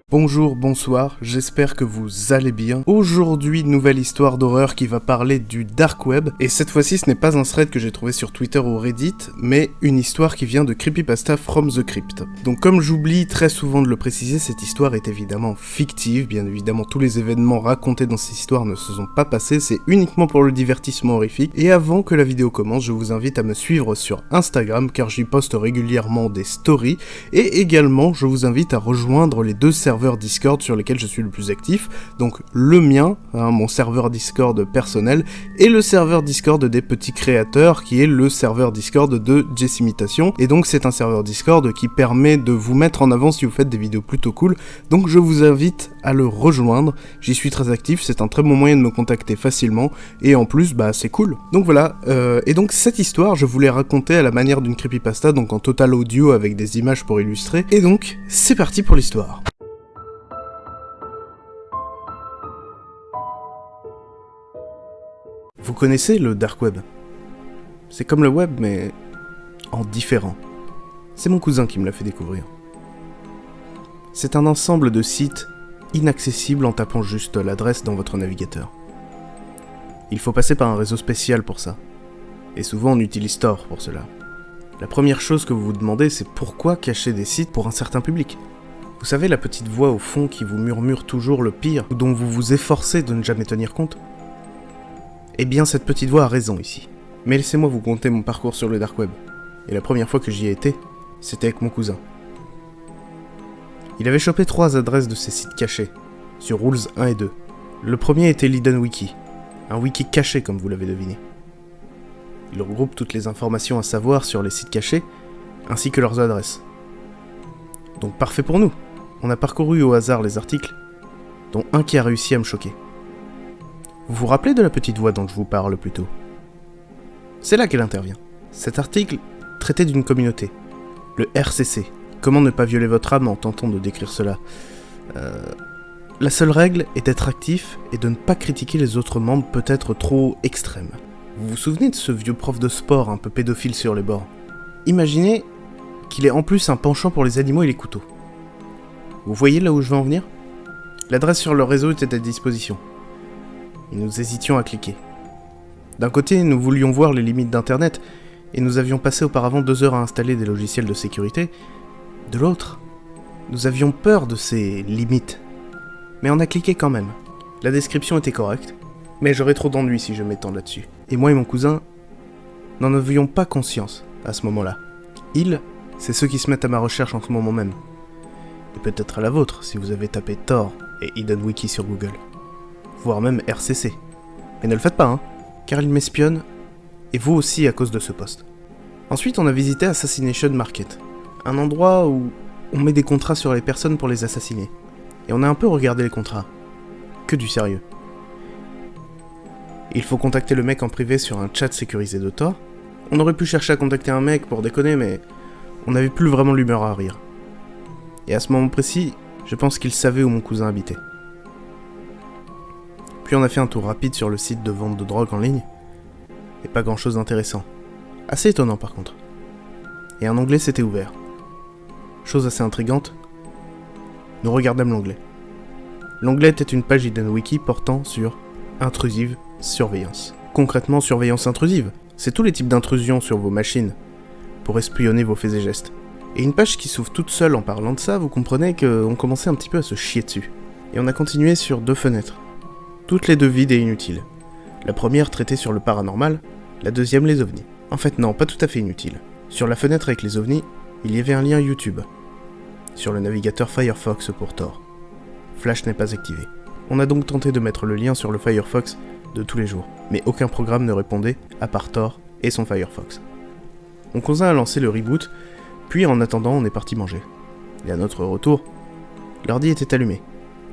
Bonjour, bonsoir, j'espère que vous allez bien. Aujourd'hui, nouvelle histoire d'horreur qui va parler du Dark Web, et cette fois-ci ce n'est pas un thread que j'ai trouvé sur Twitter ou Reddit, mais une histoire qui vient de Creepypasta from the Crypt. Donc comme j'oublie très souvent de le préciser, cette histoire est évidemment fictive, bien évidemment tous les événements racontés dans cette histoire ne se sont pas passés, c'est uniquement pour le divertissement horrifique, et avant que la vidéo commence, je vous invite à me suivre sur Instagram car j'y poste régulièrement des stories, et également je vous invite à rejoindre les deux serveurs Discord sur lesquels je suis le plus actif, donc le mien, mon serveur Discord personnel, et le serveur Discord des petits créateurs, qui est le serveur Discord de Jessimitation, et donc c'est un serveur Discord qui permet de vous mettre en avant si vous faites des vidéos plutôt cool, donc je vous invite à le rejoindre, j'y suis très actif, c'est un très bon moyen de me contacter facilement, et en plus, c'est cool. Donc voilà, et donc cette histoire, je voulais raconter à la manière d'une creepypasta, donc en total audio avec des images pour illustrer, et donc, c'est parti pour l'histoire. Vous connaissez le Dark Web? C'est comme le web, mais en différent. C'est mon cousin qui me l'a fait découvrir. C'est un ensemble de sites inaccessibles en tapant juste l'adresse dans votre navigateur. Il faut passer par un réseau spécial pour ça. Et souvent on utilise Tor pour cela. La première chose que vous vous demandez, c'est pourquoi cacher des sites pour un certain public? Vous savez la petite voix au fond qui vous murmure toujours le pire, ou dont vous vous efforcez de ne jamais tenir compte? Eh bien, cette petite voix a raison ici. Mais laissez-moi vous conter mon parcours sur le Dark Web. Et la première fois que j'y ai été, c'était avec mon cousin. Il avait chopé 3 adresses de ces sites cachés, sur Rules 1 et 2. Le premier était l'Hidden Wiki, un wiki caché comme vous l'avez deviné. Il regroupe toutes les informations à savoir sur les sites cachés, ainsi que leurs adresses. Donc parfait pour nous. On a parcouru au hasard les articles, dont un qui a réussi à me choquer. Vous vous rappelez de la petite voix dont je vous parle plus tôt? C'est là qu'elle intervient. Cet article traitait d'une communauté, le RCC. Comment ne pas violer votre âme en tentant de décrire cela? La seule règle est d'être actif et de ne pas critiquer les autres membres peut-être trop extrêmes. Vous vous souvenez de ce vieux prof de sport un peu pédophile sur les bords? Imaginez qu'il ait en plus un penchant pour les animaux et les couteaux. Vous voyez là où je veux en venir? L'adresse sur le réseau était à disposition. Et nous hésitions à cliquer. D'un côté, nous voulions voir les limites d'Internet, et nous avions passé auparavant 2 heures à installer des logiciels de sécurité. De l'autre, nous avions peur de ces limites. Mais on a cliqué quand même. La description était correcte, mais j'aurais trop d'ennuis si je m'étends là-dessus. Et moi et mon cousin n'en avions pas conscience à ce moment-là. Ils, c'est ceux qui se mettent à ma recherche en ce moment même. Et peut-être à la vôtre si vous avez tapé Tor et Hidden Wiki sur Google. Voire même RCC. Mais ne le faites pas, car il m'espionne, et vous aussi à cause de ce poste. Ensuite, on a visité Assassination Market, un endroit où on met des contrats sur les personnes pour les assassiner. Et on a un peu regardé les contrats. Que du sérieux. Il faut contacter le mec en privé sur un chat sécurisé de Tor. On aurait pu chercher à contacter un mec pour déconner, mais on n'avait plus vraiment l'humeur à rire. Et à ce moment précis, je pense qu'il savait où mon cousin habitait. Puis on a fait un tour rapide sur le site de vente de drogue en ligne, et pas grand chose d'intéressant. Assez étonnant par contre. Et un onglet s'était ouvert. Chose assez intrigante, nous regardâmes l'onglet. L'onglet était une page Hidden Wiki portant sur intrusive surveillance. Concrètement, surveillance intrusive, c'est tous les types d'intrusions sur vos machines, pour espionner vos faits et gestes. Et une page qui s'ouvre toute seule en parlant de ça, vous comprenez qu'on commençait un petit peu à se chier dessus. Et on a continué sur 2 fenêtres. Toutes les 2 vides et inutiles. La première traitait sur le paranormal, la deuxième les ovnis. En fait non, pas tout à fait inutile. Sur la fenêtre avec les ovnis, il y avait un lien YouTube. Sur le navigateur Firefox pour Tor. Flash n'est pas activé. On a donc tenté de mettre le lien sur le Firefox de tous les jours, mais aucun programme ne répondait, à part Tor et son Firefox. Mon cousin a lancé le reboot, puis en attendant on est parti manger. Et à notre retour, l'ordi était allumé,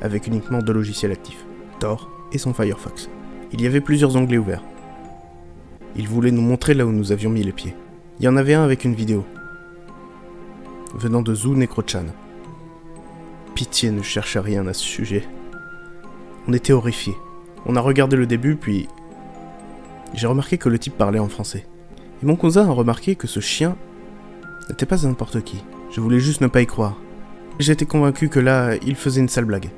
avec uniquement 2 logiciels actifs, Tor et son Firefox. Il y avait plusieurs onglets ouverts. Il voulait nous montrer là où nous avions mis les pieds. Il y en avait un avec une vidéo, venant de Zoo Necro-chan. Pitié, ne cherche rien à ce sujet. On était horrifiés. On a regardé le début, puis... J'ai remarqué que le type parlait en français. Et mon cousin a remarqué que ce chien n'était pas n'importe qui. Je voulais juste ne pas y croire. J'étais convaincu que là, il faisait une sale blague.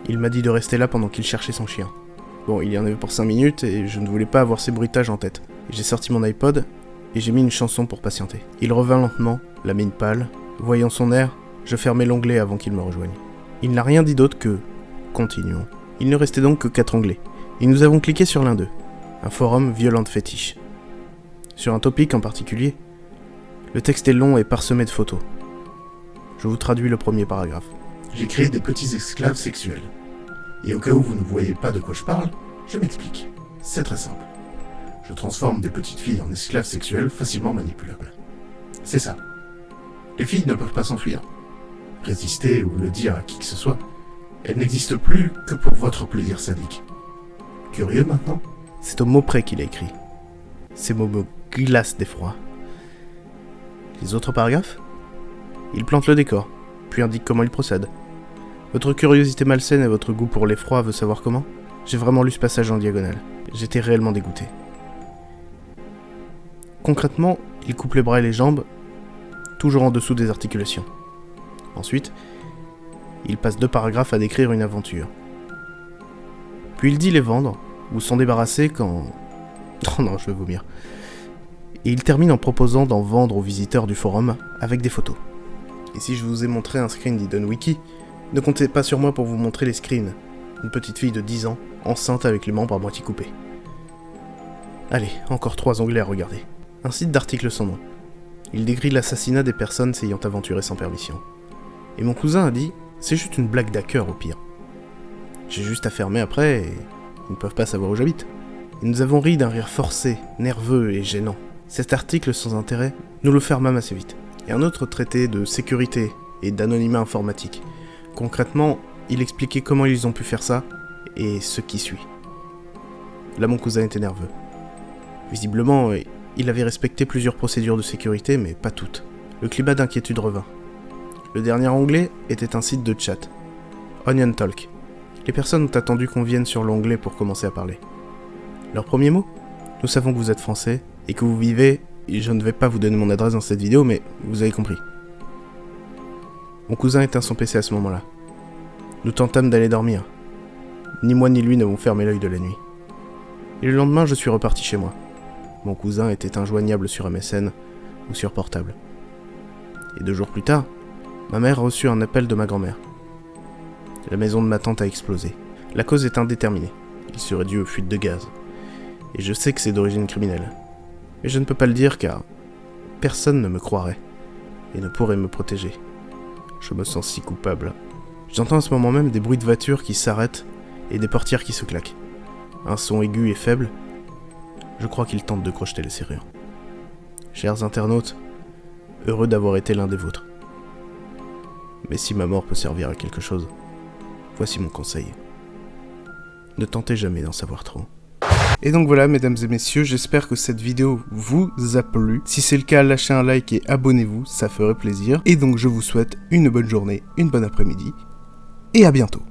Il m'a dit de rester là pendant qu'il cherchait son chien. Bon, il y en avait pour 5 minutes et je ne voulais pas avoir ces bruitages en tête. J'ai sorti mon iPod et j'ai mis une chanson pour patienter. Il revint lentement, la mine pâle. Voyant son air, je fermai l'onglet avant qu'il me rejoigne. Il n'a rien dit d'autre que « Continuons ». Il ne restait donc que 4 onglets. Et nous avons cliqué sur l'un d'eux. Un forum violente fétiche. Sur un topic en particulier, le texte est long et parsemé de photos. Je vous traduis le premier paragraphe. J'ai créé des petits esclaves sexuels. Et au cas où vous ne voyez pas de quoi je parle, je m'explique. C'est très simple. Je transforme des petites filles en esclaves sexuels facilement manipulables. C'est ça. Les filles ne peuvent pas s'enfuir, résister ou le dire à qui que ce soit. Elles n'existent plus que pour votre plaisir sadique. Curieux maintenant ? C'est au mot près qu'il a écrit. Ces mots me glacent d'effroi. Les autres paragraphes ? Il plante le décor, puis indique comment il procède. Votre curiosité malsaine et votre goût pour l'effroi veut savoir comment ? J'ai vraiment lu ce passage en diagonale. J'étais réellement dégoûté. Concrètement, il coupe les bras et les jambes, toujours en dessous des articulations. Ensuite, il passe 2 paragraphes à décrire une aventure. Puis il dit les vendre, ou s'en débarrasser quand... Oh non, je vais vomir. Et il termine en proposant d'en vendre aux visiteurs du forum avec des photos. Et si je vous ai montré un screen d'Hidden Wiki, ne comptez pas sur moi pour vous montrer les screens. Une petite fille de 10 ans, enceinte avec les membres à moitié coupés. Allez, encore 3 onglets à regarder. Un site d'articles sans nom. Il décrit l'assassinat des personnes s'ayant aventuré sans permission. Et mon cousin a dit, c'est juste une blague d'hacker au pire. J'ai juste à fermer après et ils ne peuvent pas savoir où j'habite. Et nous avons ri d'un rire forcé, nerveux et gênant. Cet article sans intérêt, nous le fermâmes assez vite. Et un autre traité de sécurité et d'anonymat informatique. Concrètement, il expliquait comment ils ont pu faire ça et ce qui suit. Là, mon cousin était nerveux. Visiblement, il avait respecté plusieurs procédures de sécurité, mais pas toutes. Le climat d'inquiétude revint. Le dernier onglet était un site de chat. Onion Talk. Les personnes ont attendu qu'on vienne sur l'onglet pour commencer à parler. Leur premier mot ? Nous savons que vous êtes français et que vous vivez... Et je ne vais pas vous donner mon adresse dans cette vidéo, mais vous avez compris. Mon cousin éteint son PC à ce moment-là. Nous tentâmes d'aller dormir. Ni moi ni lui n'avons fermé l'œil de la nuit. Et le lendemain, je suis reparti chez moi. Mon cousin était injoignable sur MSN ou sur portable. Et 2 jours plus tard, ma mère reçut un appel de ma grand-mère. La maison de ma tante a explosé. La cause est indéterminée. Il serait dû aux fuites de gaz. Et je sais que c'est d'origine criminelle. Mais je ne peux pas le dire car personne ne me croirait et ne pourrait me protéger. Je me sens si coupable. J'entends à ce moment même des bruits de voitures qui s'arrêtent et des portières qui se claquent. Un son aigu et faible. Je crois qu'ils tentent de crocheter les serrures. Chers internautes, heureux d'avoir été l'un des vôtres. Mais si ma mort peut servir à quelque chose, voici mon conseil. Ne tentez jamais d'en savoir trop. Et donc voilà, mesdames et messieurs, j'espère que cette vidéo vous a plu. Si c'est le cas, lâchez un like et abonnez-vous, ça ferait plaisir. Et donc je vous souhaite une bonne journée, une bonne après-midi, et à bientôt.